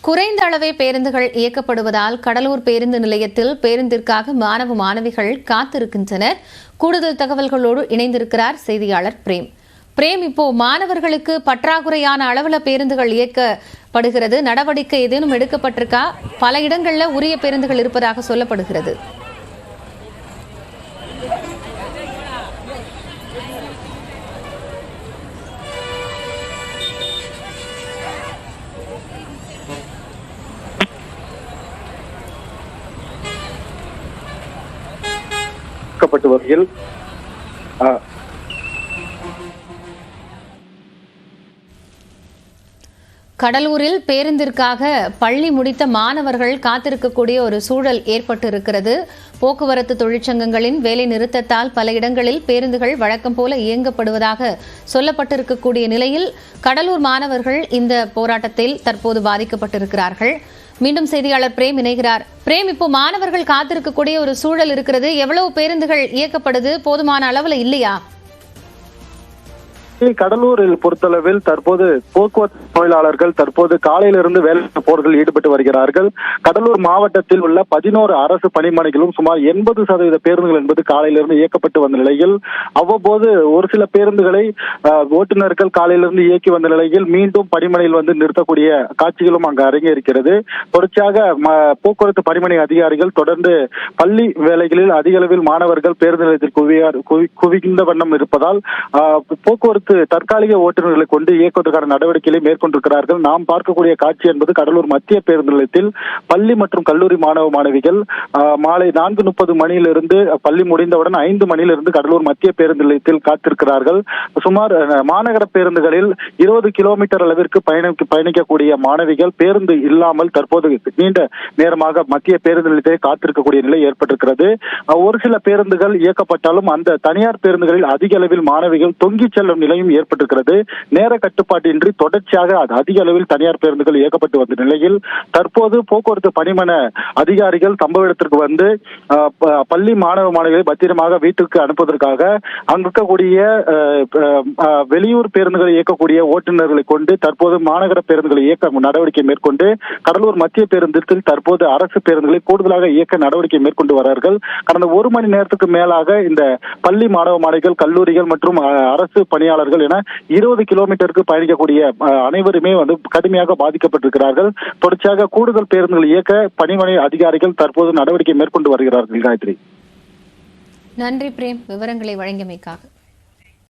குறைந்த அளவே பேருந்துகள் இயக்கப்படுவதால் கடலூர் பேருந்து நிலையத்தில் பேருந்திற்காக மாணவ மாணவிகள் காத்திருக்கின்றனர். கூடுதல் தகவல்களோடு இணைந்திருக்கிறார் செய்தியாளர் பிரேம். இப்போ மாணவர்களுக்கு பற்றாக்குறையான அளவுல பேருந்துகள் இயக்கப்படுகிறது, நடவடிக்கை ஏதேனும் எடுக்கப்பட்டிருக்கா? பல இடங்கள்ல உரிய பேருந்துகள் இருப்பதாக சொல்லப்படுகிறது. வகையில் கடலூரில் பேருந்திற்காக பள்ளி முடித்த மாணவர்கள் காத்திருக்கக்கூடிய ஒரு சூழல் ஏற்பட்டு இருக்கிறது. போக்குவரத்து தொழிற்சங்கங்களின் வேலை நிறுத்தத்தால் பல இடங்களில் பேருந்துகள் வழக்கம் போல இயங்கப்படுவதாக சொல்லப்பட்டிருக்கக்கூடிய நிலையில் கடலூர் மாணவர்கள் இந்த போராட்டத்தில் தற்போது பாதிக்கப்பட்டிருக்கிறார்கள். மீண்டும் செய்தியாளர் பிரேம் இணைகிறார். பிரேம், இப்போ மாணவர்கள் காத்திருக்கக்கூடிய ஒரு சூழல் இருக்கிறது. எவ்வளவு பேருந்துகள் இயக்கப்படுது? போதுமான அளவுல இல்லையா? கடலூரில் பொறுத்தளவில் தற்போது போக்குவரத்து தொழிலாளர்கள் தற்போது காலையிலிருந்து வேலை போர்கள் ஈடுபட்டு வருகிறார்கள். கடலூர் மாவட்டத்தில் உள்ள 11 அரசு பணிமனைகளும் சுமார் 80% பேருந்துகள் என்பது காலையிலிருந்து இயக்கப்பட்டு வந்த நிலையில் அவ்வப்போது ஒரு சில பேருந்துகளை ஓட்டுநர்கள் காலையிலிருந்து இயக்கி வந்த நிலையில் மீண்டும் பணிமனையில் வந்து நிறுத்தக்கூடிய காட்சிகளும் அங்கு அரங்கேறுகிறது. தொடர்ச்சியாக போக்குவரத்து பணிமனை அதிகாரிகள் தொடர்ந்து பள்ளி வேலைகளில் அதிக அளவில் மாணவர்கள் பேருந்து நிலையத்தில் குவிந்த வண்ணம் இருப்பதால் போக்குவரத்து தற்காலிக ஓட்டுநர்களை கொண்டு இயக்குவதற்கான நடவடிக்கைகளை மேற்கொண்டிருக்கிறார்கள். நாம் பார்க்கக்கூடிய காட்சி என்பது கடலூர் மத்திய பேருந்து நிலையத்தில் பள்ளி மற்றும் கல்லூரி மாணவ மாணவிகள் மாலை 4:30 மணியிலிருந்து பள்ளி முடிந்தவுடன் 5 மணியிலிருந்து கடலூர் மத்திய பேருந்து நிலையத்தில் காத்திருக்கிறார்கள். சுமார் மாநகர பேருந்துகளில் 20 கிலோமீட்டர் அளவிற்கு பயணிக்கக்கூடிய மாணவிகள் பேருந்து இல்லாமல் தற்போது நீண்ட நேரமாக மத்திய பேருந்து நிலையத்தை காத்திருக்கக்கூடிய நிலை ஏற்பட்டிருக்கிறது. ஒரு சில பேருந்துகள் இயக்கப்பட்டாலும் அந்த தனியார் பேருந்துகளில் அதிக அளவில் மாணவிகள் தொங்கி செல்லும் நிலை ஏற்பட்டிருக்கிறது. நேர கட்டுப்பாட்டின்றி தொடர்ச்சியாக அதிக அளவில் தனியார் பேருந்துகள் இயக்கப்பட்டு வந்த நிலையில் தற்போது போக்குவரத்து பணிமன அதிகாரிகள் சம்பவ இடத்திற்கு வந்து பள்ளி மாணவ மாணவிகளை பத்திரமாக வீட்டுக்கு அனுப்புவதற்காக அங்கு இருக்கக்கூடிய வெளியூர் பேருந்துகளை இயக்கக்கூடிய ஓட்டுநர்களை கொண்டு தற்போது மாநகர பேருந்துகளை இயக்க நடவடிக்கை மேற்கொண்டு கடலூர் மத்திய பேருந்தில் தற்போது அரசு பேருந்துகளை கூடுதலாக இயக்க நடவடிக்கை மேற்கொண்டு வருகிறார்கள். கடந்த 1 மணி நேரத்துக்கு மேலாக இந்த பள்ளி மாணவ மாணவிகள், கல்லூரிகள் மற்றும் அரசு பணியாளர்கள் என 20 கிலோமீட்டருக்கு பயணிக்கக்கூடிய அனைவருமே வந்து கடுமையாக பாதிக்கப்பட்டிருக்கிறார்கள். தொடர்ச்சியாக கூடுதல் பேருந்துகள் இயக்க பணிமனை அதிகாரிகள் தற்போது நடவடிக்கை மேற்கொண்டு வருகிறார்கள். காயத்ரி, நன்றி பிரேம், விவரங்களை வழங்கியமைக்காக.